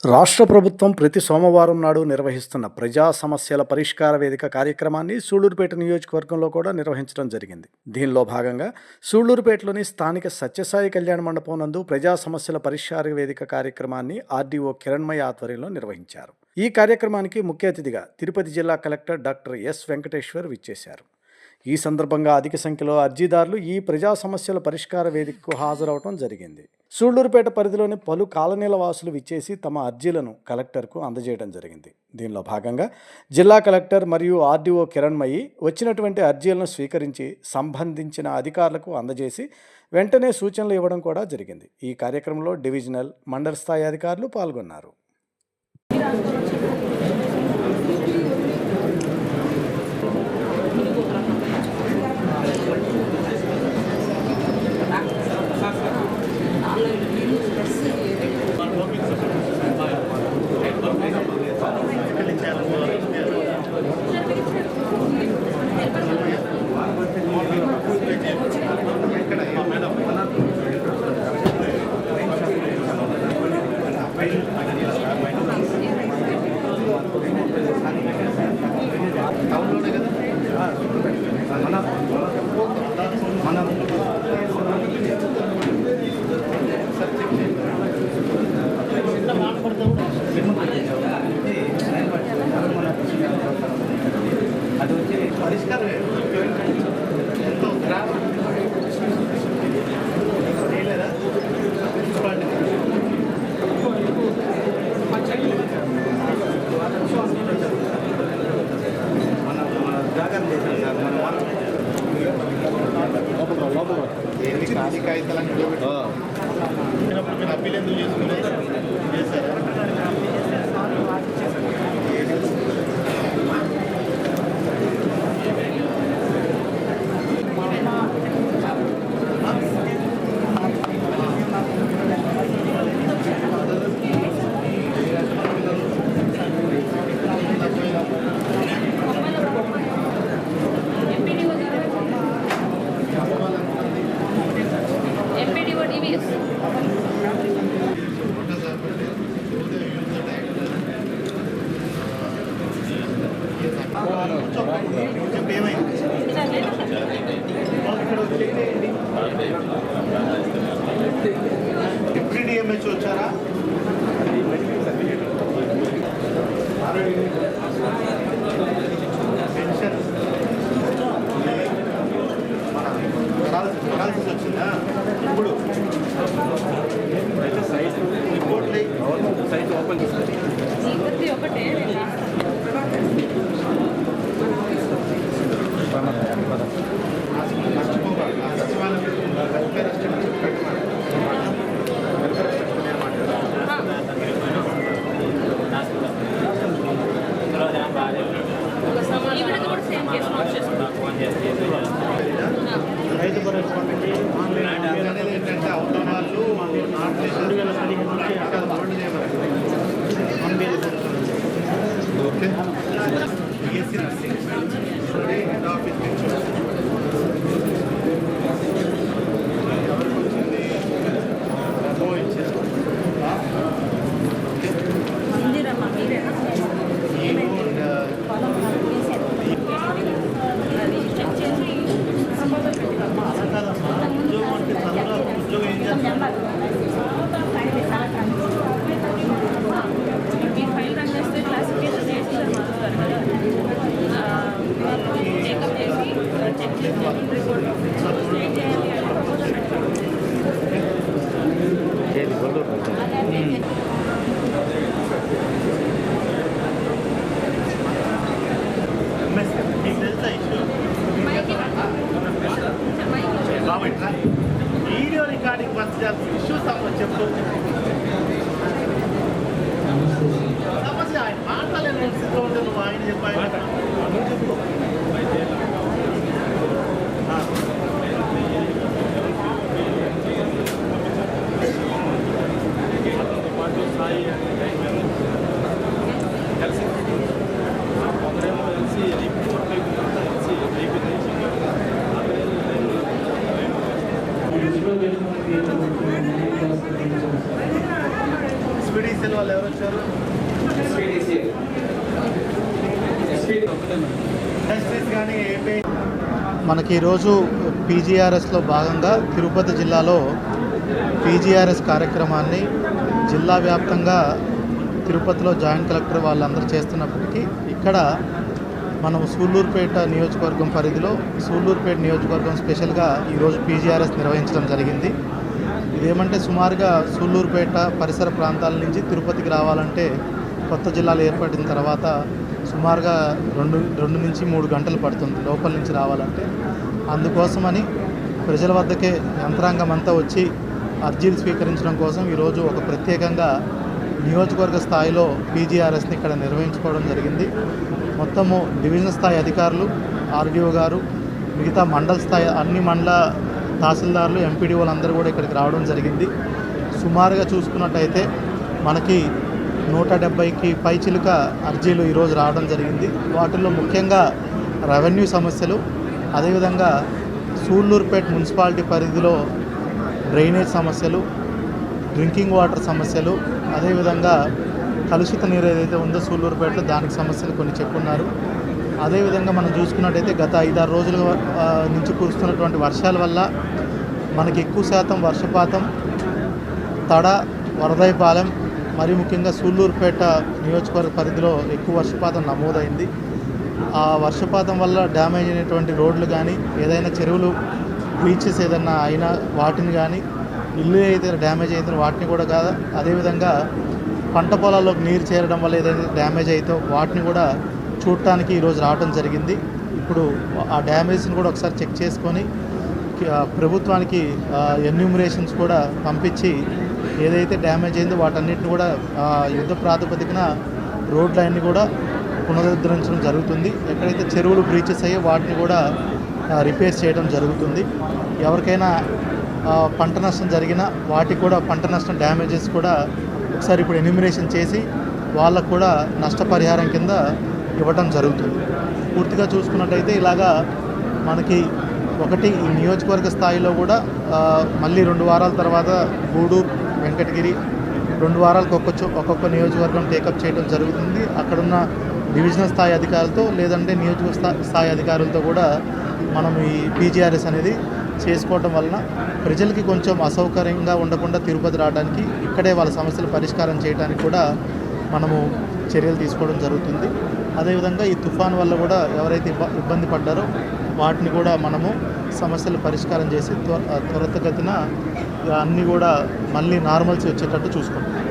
రాష్ట్ర ప్రభుత్వం ప్రతి సోమవారం నాడు నిర్వహిస్తున్న ప్రజా సమస్యల పరిష్కార వేదిక కార్యక్రమాన్ని సూళ్లూరుపేట నియోజకవర్గంలో కూడా నిర్వహించడం జరిగింది. దీనిలో భాగంగా సూళ్లూరుపేటలోని స్థానిక సత్యసాయి కళ్యాణ మండపం నందు ప్రజా సమస్యల పరిష్కార వేదిక కార్యక్రమాన్ని ఆర్డీఓ కిరణ్మయి ఆధ్వర్యంలో నిర్వహించారు. ఈ కార్యక్రమానికి ముఖ్య అతిథిగా తిరుపతి జిల్లా కలెక్టర్ డాక్టర్ ఎస్ వెంకటేశ్వర్ విచ్చేశారు. ఈ సందర్భంగా అధిక సంఖ్యలో అర్జీదారులు ఈ ప్రజా సమస్యల పరిష్కార వేదికకు హాజరవడం జరిగింది. సూళ్లూరుపేట పరిధిలోని పలు కాలనీల వాసులు విచ్చేసి తమ అర్జీలను కలెక్టర్కు అందజేయడం జరిగింది. దీనిలో భాగంగా జిల్లా కలెక్టర్ మరియు ఆర్డీఓ కిరణ్మయి వచ్చినటువంటి అర్జీలను స్వీకరించి సంబంధించిన అధికారులకు అందజేసి వెంటనే సూచనలు ఇవ్వడం కూడా జరిగింది. ఈ కార్యక్రమంలో డివిజనల్, మండల స్థాయి అధికారులు పాల్గొన్నారు. డిఎంహెచ్ వచ్చారా? పెన్షన్ అనాలిసిస్ వచ్చిందా? ఇప్పుడు రిపోర్ట్లే సైట్ ఓపెన్ చేస్తుంది. ఒకటే రైతు భరోసా ఏంటంటే అవుతున్న వాళ్ళు okay BSc nursing head office నుంచి ఎవరికి వచ్చింది ఇచ్చారు. వాళ్ళు ఎవరు వచ్చారు? ఇండస్ట్రీస్ కానీ ఏపీ మనకి ఈరోజు పీజీఆర్ఎస్లో భాగంగా తిరుపతి జిల్లాలో పీజీఆర్ఎస్ కార్యక్రమాన్ని జిల్లా వ్యాప్తంగా తిరుపతిలో జాయింట్ కలెక్టర్ వాళ్ళందరూ చేస్తున్నప్పటికీ ఇక్కడ మనం సూళ్ళూరుపేట నియోజకవర్గం పరిధిలో సూళ్ళూరుపేట నియోజకవర్గం స్పెషల్గా ఈరోజు పీజీఆర్ఎస్ నిర్వహించడం జరిగింది. ఇదేమంటే సుమారుగా సూళ్ళూరుపేట పరిసర ప్రాంతాల నుంచి తిరుపతికి రావాలంటే కొత్త జిల్లాలు ఏర్పడిన తర్వాత సుమారుగా రెండు నుంచి 3 గంటలు పడుతుంది లోపల నుంచి రావాలంటే. అందుకోసమని ప్రజల వద్దకే యంత్రాంగం అంతా వచ్చి అర్జీలు స్వీకరించడం కోసం ఈరోజు ఒక ప్రత్యేకంగా నియోజకవర్గ స్థాయిలో పీజీఆర్ఎస్ని ఇక్కడ నిర్వహించుకోవడం జరిగింది. మొత్తము డివిజన్ స్థాయి అధికారులు, ఆర్డీఓ గారు, మిగతా మండల స్థాయి అన్ని మండల తహసీల్దార్లు, ఎంపీడీఓలు అందరూ కూడా ఇక్కడికి రావడం జరిగింది. సుమారుగా చూసుకున్నట్టయితే మనకి 170కి పైచిలుక అర్జీలు ఈరోజు రావడం జరిగింది. వాటిల్లో ముఖ్యంగా రెవెన్యూ సమస్యలు, అదేవిధంగా సూళ్ళూరుపేట మున్సిపాలిటీ పరిధిలో డ్రైనేజ్ సమస్యలు, డ్రింకింగ్ వాటర్ సమస్యలు, అదేవిధంగా కలుషిత నీరు ఏదైతే ఉందో సూళ్ళూరుపేటలో దానికి సమస్యలు కొన్ని చెప్పున్నారు. అదేవిధంగా మనం చూసుకున్నట్టయితే గత 5-6 రోజుల నుంచి కురుస్తున్నటువంటి వర్షాల వల్ల మనకి ఎక్కువ శాతం వర్షపాతం తడ, వరదైపాలెం, మరి ముఖ్యంగా సూళ్ళూరుపేట నియోజకవర్గ పరిధిలో ఎక్కువ వర్షపాతం నమోదైంది. ఆ వర్షపాతం వల్ల డ్యామేజ్ అయినటువంటి రోడ్లు కానీ, ఏదైనా చెరువులు బ్రీచెస్ ఏదైనా అయినా వాటిని కానీ, ఇల్లు అయితే డ్యామేజ్ అయితే వాటిని కూడా కాదు, అదేవిధంగా పంట పొలాల్లోకి నీరు చేరడం వల్ల ఏదైతే డ్యామేజ్ అయితే వాటిని కూడా చూడటానికి ఈరోజు రావడం జరిగింది. ఇప్పుడు ఆ డ్యామేజ్ని కూడా ఒకసారి చెక్ చేసుకొని ప్రభుత్వానికి ఎన్యూమరేషన్స్ కూడా పంపించి ఏదైతే డ్యామేజ్ అయిందో వాటన్నిటిని కూడా యుద్ధ ప్రాతిపదికన రోడ్లన్నీ కూడా పునరుద్ధరించడం జరుగుతుంది. ఎక్కడైతే చెరువులు బ్రీచెస్ అయ్యో వాటిని కూడా రిపేర్ చేయడం జరుగుతుంది. ఎవరికైనా పంట నష్టం జరిగినా వాటికి కూడా పంట నష్టం డ్యామేజెస్ కూడా ఒకసారి ఇప్పుడు ఎన్యూమరేషన్ చేసి వాళ్ళకు కూడా నష్టపరిహారం కింద ఇవ్వడం జరుగుతుంది. పూర్తిగా చూసుకున్నట్టయితే ఇలాగా మనకి ఒకటి ఈ నియోజకవర్గ స్థాయిలో కూడా మళ్ళీ 2 వారాల తర్వాత గూడూరు, వెంకటగిరి 2 వారాలకు ఒక్కొక్క నియోజకవర్గం టేకప్ చేయడం జరుగుతుంది. అక్కడున్న డివిజనల్ స్థాయి అధికారులతో లేదంటే నియోజకవర్గ స్థాయి అధికారులతో కూడా మనం ఈ పీజీఆర్ఎస్ అనేది చేసుకోవడం వలన ప్రజలకి కొంచెం అసౌకర్యంగా ఉండకుండా తిరుపతి రావడానికి, ఇక్కడే వాళ్ళ సమస్యలు పరిష్కారం చేయడానికి కూడా మనము చర్యలు తీసుకోవడం జరుగుతుంది. అదేవిధంగా ఈ తుఫాన్ వల్ల కూడా ఎవరైతే ఇబ్బంది పడ్డారో వాటిని కూడా మనము సమస్యలు పరిష్కారం చేసి త్వరితగతిన అన్నీ కూడా మళ్ళీ నార్మల్సీ వచ్చేటట్టు చూసుకుంటాం.